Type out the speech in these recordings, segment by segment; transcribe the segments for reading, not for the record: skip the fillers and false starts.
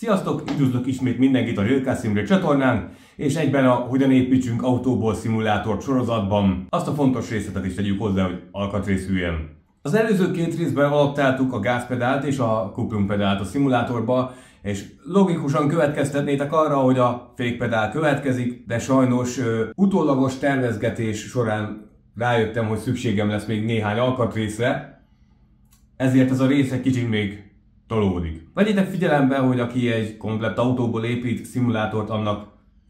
Sziasztok, üdvözlök ismét mindenkit a Real Car Simulator csatornán, és egyben a Hogyan építsünk autóból szimulátort sorozatban azt a fontos részletet is tegyük hozzá, hogy alkatrészüljen. Az előző két részben adaptáltuk a gázpedált és a kupplungpedált a szimulátorba, és logikusan következtetnétek arra, hogy a fékpedál következik, de sajnos utólagos tervezgetés során rájöttem, hogy szükségem lesz még néhány alkatrészre, ezért ez a rész egy kicsit még tolódik. Vegyétek figyelembe, hogy aki egy komplett autóból épít szimulátort, annak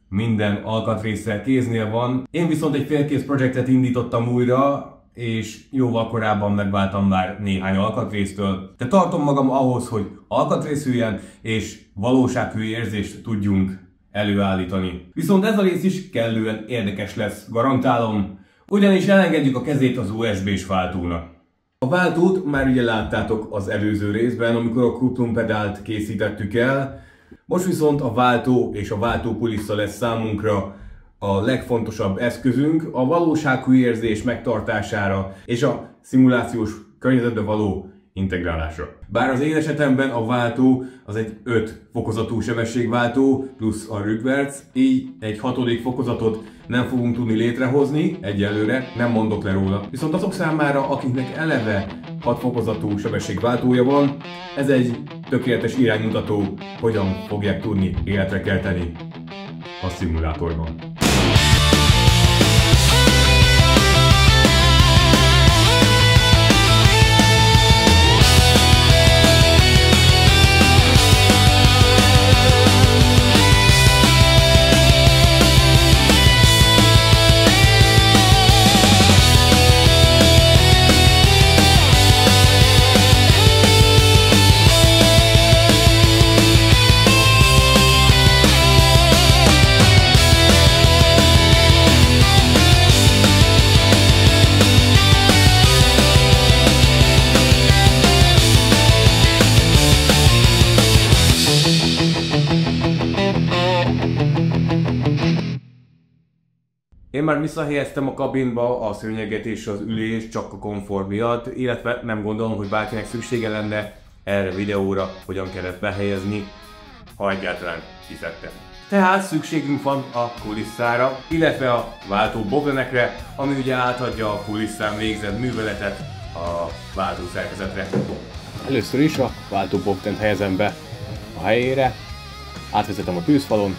minden alkatrésze kéznél van. Én viszont egy félkész projektet indítottam újra, és jóval korábban megváltam már néhány alkatrésztől. De tartom magam ahhoz, hogy alkatrészüljen és valósághű érzést tudjunk előállítani. Viszont ez a rész is kellően érdekes lesz, garantálom, ugyanis elengedjük a kezét az USB-s váltónak. A váltót már ugye láttátok az előző részben, amikor a kupplungpedált készítettük el. Most viszont a váltó és a váltókulissza lesz számunkra a legfontosabb eszközünk a valósághű érzés megtartására és a szimulációs környezetbe való integrálásra. Bár az én esetemben a váltó az egy 5 fokozatú sebességváltó plusz a rükverc, így egy 6. fokozatot nem fogunk tudni létrehozni, egyelőre nem mondok le róla. Viszont azok számára, akiknek eleve 6 fokozatú sebességváltója van, ez egy tökéletes iránymutató, hogyan fogják tudni életre kelteni a szimulátorban. Én már visszahelyeztem a kabinba a szőnyeget és az ülést csak a komfort miatt, illetve nem gondolom, hogy bárkinek szüksége lenne erre a videóra, hogyan kellett behelyezni, ha egyáltalán hiszem. Tehát szükségünk van a kulisszára, illetve a váltó bobdenekre, ami ugye átadja a kulisszán végzett műveletet a váltószerkezetre. Először is a váltó bobdent helyezem be a helyére, átvezetem a tűzfalon,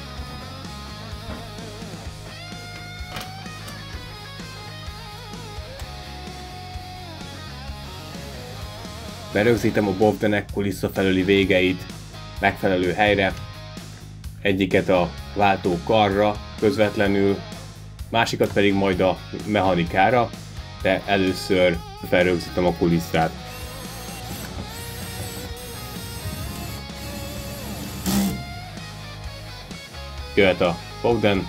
berögzítem a bobdenek kulissza felüli végeit megfelelő helyre, egyiket a váltó karra közvetlenül, másikat pedig majd a mechanikára, de először felrögzítem a kulisszát. Jöhet a bobden,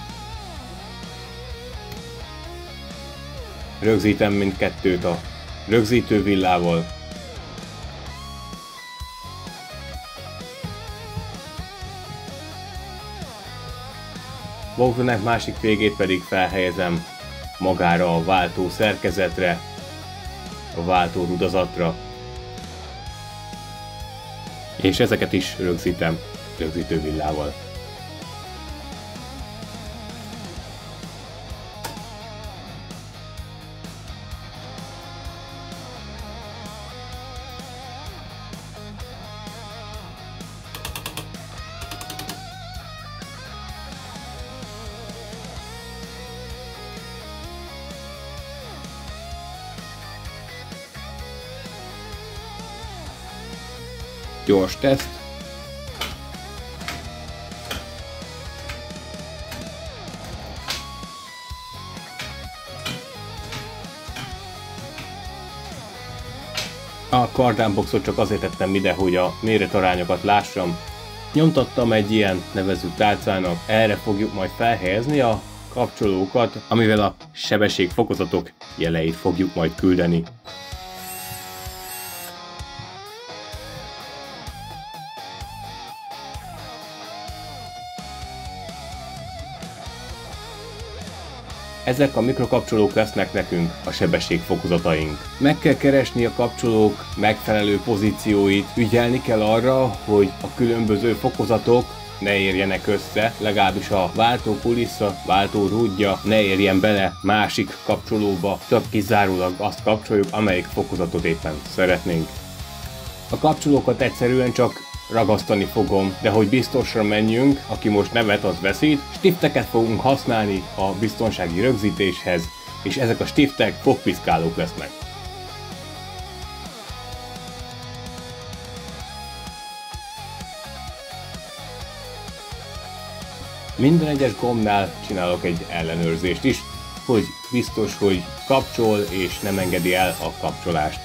rögzítem mindkettőt a rögzítő villával, bobdenek másik végét pedig felhelyezem magára a váltó szerkezetre, a váltó rudazatra, és ezeket is rögzítem rögzítővillával. Gyors teszt. A kardánboxot csak azért tettem ide, hogy a méretarányokat lássam. Nyomtattam egy ilyen nevező tálcának, erre fogjuk majd felhelyezni a kapcsolókat, amivel a sebességfokozatok jeleit fogjuk majd küldeni. Ezek a mikrokapcsolók lesznek nekünk a sebességfokozataink. Meg kell keresni a kapcsolók megfelelő pozícióit, ügyelni kell arra, hogy a különböző fokozatok ne érjenek össze, legalábbis a váltó kulissza, váltó rúdja ne érjen bele másik kapcsolóba, csak kizárólag azt kapcsoljuk, amelyik fokozatot éppen szeretnénk. A kapcsolókat egyszerűen csak ragasztani fogom, de hogy biztosra menjünk, aki most nevet, az veszít, stifteket fogunk használni a biztonsági rögzítéshez, és ezek a stiftek fogpiszkálók lesznek. Minden egyes gombnál csinálok egy ellenőrzést is, hogy biztos, hogy kapcsol és nem engedi el a kapcsolást.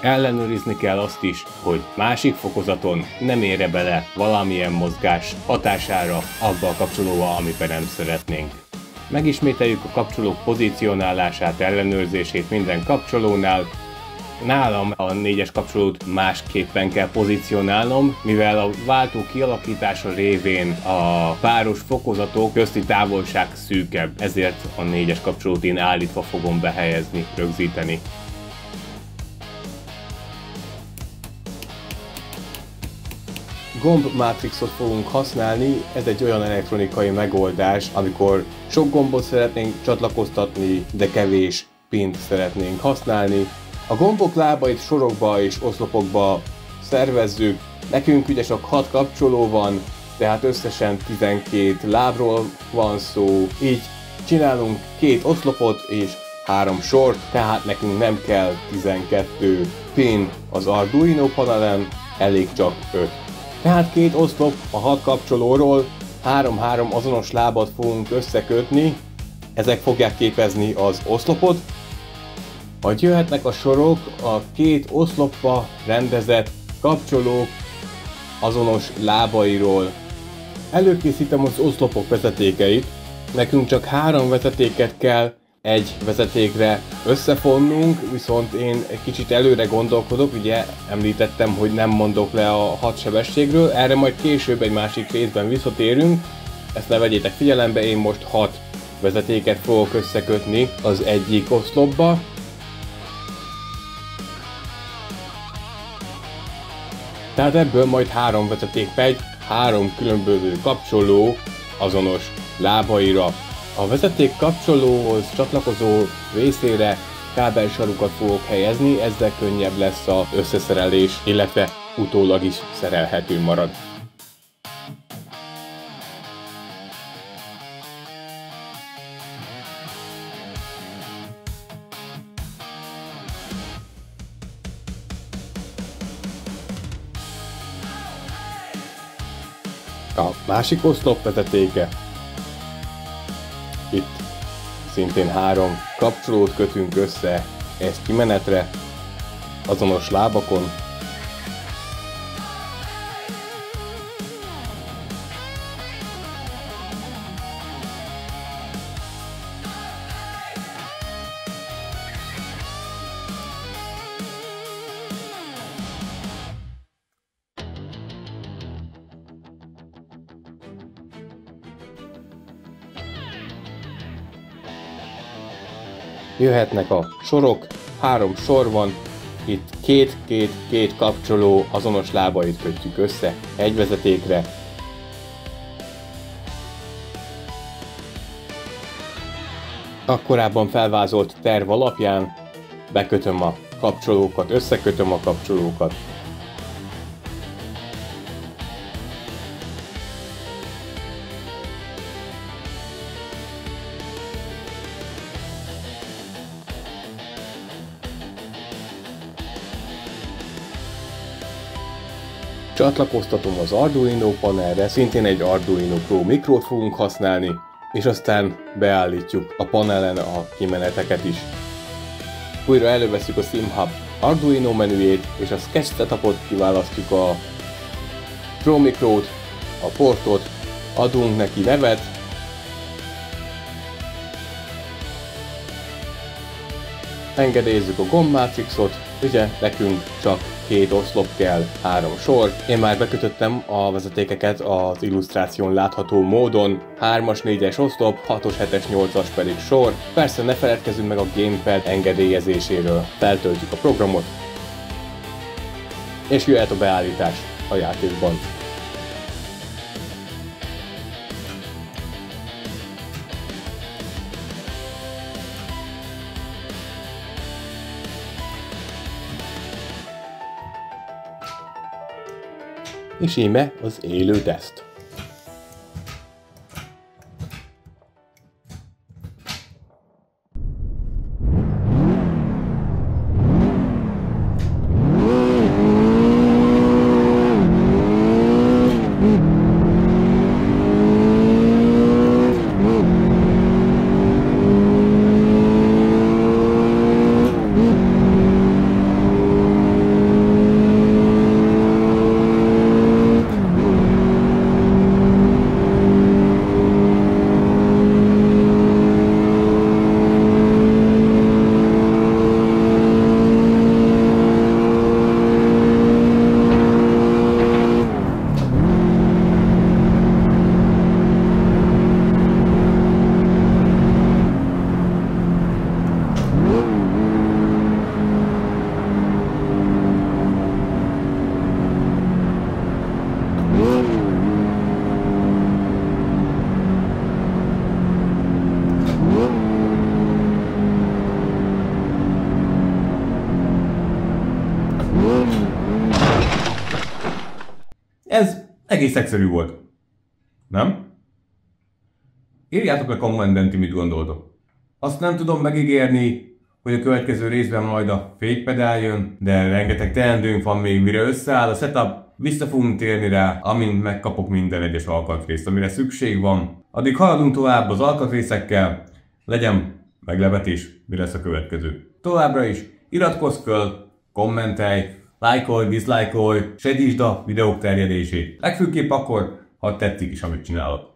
Ellenőrizni kell azt is, hogy másik fokozaton nem ér bele valamilyen mozgás hatására abba a kapcsolóba, amiben nem szeretnénk. Megismételjük a kapcsolók pozícionálását, ellenőrzését minden kapcsolónál. Nálam a 4-es kapcsolót másképpen kell pozícionálnom, mivel a váltó kialakítása révén a páros fokozatok közti távolság szűkebb, ezért a 4-es kapcsolót én állítva fogom behelyezni, rögzíteni. Gombmátrixot fogunk használni, ez egy olyan elektronikai megoldás, amikor sok gombot szeretnénk csatlakoztatni, de kevés pint szeretnénk használni. A gombok lábait sorokba és oszlopokba szervezzük, nekünk ugye csak 6 kapcsoló van, tehát összesen 12 lábról van szó, így csinálunk 2 oszlopot és 3 sort, tehát nekünk nem kell 12 pin az Arduino panelen, elég csak 5. Tehát 2 oszlop a 6 kapcsolóról, 3-3 azonos lábat fogunk összekötni, ezek fogják képezni az oszlopot. Majd jöhetnek a sorok a 2 oszlopba rendezett kapcsolók azonos lábairól. Előkészítem az oszlopok vezetékeit, nekünk csak 3 vezetéket kell egy vezetékre összefonnunk, viszont én egy kicsit előre gondolkodok, ugye említettem, hogy nem mondok le a 6 sebességről, erre majd később egy másik részben visszatérünk, ezt ne vegyétek figyelembe, én most 6 vezetéket fogok összekötni az egyik oszlopba. Tehát ebből majd 3 vezeték megy, 3 különböző kapcsoló azonos lábaira. A vezeték kapcsolóhoz csatlakozó részére kábelsarukat fogok helyezni, ezzel könnyebb lesz az összeszerelés, illetve utólag is szerelhető marad. A másik oszlop vezetéke. Itt szintén 3 kapcsolót kötünk össze, ezt kimenetre, azonos lábakon. Jöhetnek a sorok, 3 sor van, itt két kapcsoló azonos lábait kötjük össze egy vezetékre. A korábban felvázolt terv alapján bekötöm a kapcsolókat, összekötöm a kapcsolókat. Csatlakoztatom az Arduino panelre, szintén egy Arduino Pro mikrót fogunk használni, és aztán beállítjuk a panelen a kimeneteket is. Újra előveszünk a SimHub Arduino menüjét, és a Sketch Setupot kiválasztjuk a Pro mikrót, a portot, adunk neki nevet, engedélyezzük a gombmátrixot, ugye nekünk csak 2 oszlop kell, 3 sor. Én már bekötöttem a vezetékeket az illusztráción látható módon. 3-as, 4-es oszlop, 6-os, 7-es, 8-as pedig sor. Persze ne feledkezzünk meg a gamepad engedélyezéséről. Feltöltjük a programot, és jöhet a beállítás a játékban. És íme az élő teszt. Ez egész egyszerű volt. Nem? Írjátok le kommentben, ti mit gondoltok. Azt nem tudom megígérni, hogy a következő részben majd a fékpedál jön, de rengeteg teendőnk van még, mire összeáll a setup, vissza fogunk térni rá, amint megkapok minden egyes alkatrészt, amire szükség van. Addig haladunk tovább az alkatrészekkel, legyen meglepetés, mi lesz a következő. Továbbra is iratkozz föl, kommentelj, lájkolj, diszlájkolj, segítsd a videók terjedését. Legfőképp akkor, ha tetszik is, amit csinálok.